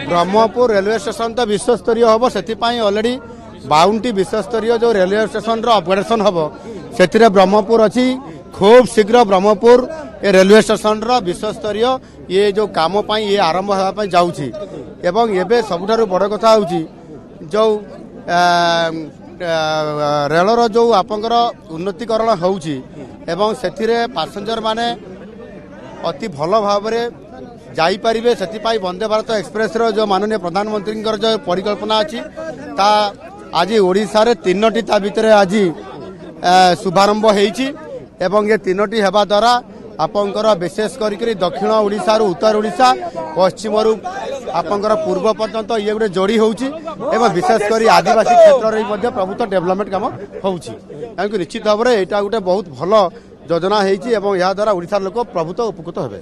Brahmapur railway station तो विश्वस्तरीय हम से अलरेडी 52टी विश्वस्तरीय जो रेलवे स्टेशन अपग्रेडेशन हम से ब्रह्मपुर अच्छी खूब शीघ्र ब्रह्मपुर ए रेलवे स्टेशन विश्वस्तरीय ये जो काम ये आरंभ होगापी जाऊँगी एवं एबे सबुठारु बड़ कथा होची जो रेलर जो आपंकर उन्नतीकरण होउची एवं सेथिरे पैसेंजर माने अति भल भाव जाई परिबे सेतिपाई वंदे भारत एक्सप्रेस रो जो माननीय प्रधानमंत्री जो परिकल्पना अच्छी ता आज ओडिशा रे 3टी ता भितर आज शुभारंभ होईची एवं ये 3टी हेबा द्वारा आपंकर विशेष करी दक्षिण ओडिशा रु उत्तर ओडिशा पश्चिम रु आपंकर पूर्व पर्यंत ये गोटे जोड़ी होउची एवं विशेष करी आदिवासी क्षेत्र रे मध्ये प्रभुत्व डेवलपमेंट काम होउची काहे निश्चित भाव में एटा गोटे बहुत भल योजना होईची एवं या द्वारा ओडिशा लोक प्रभुत्व उपकृत हेबे।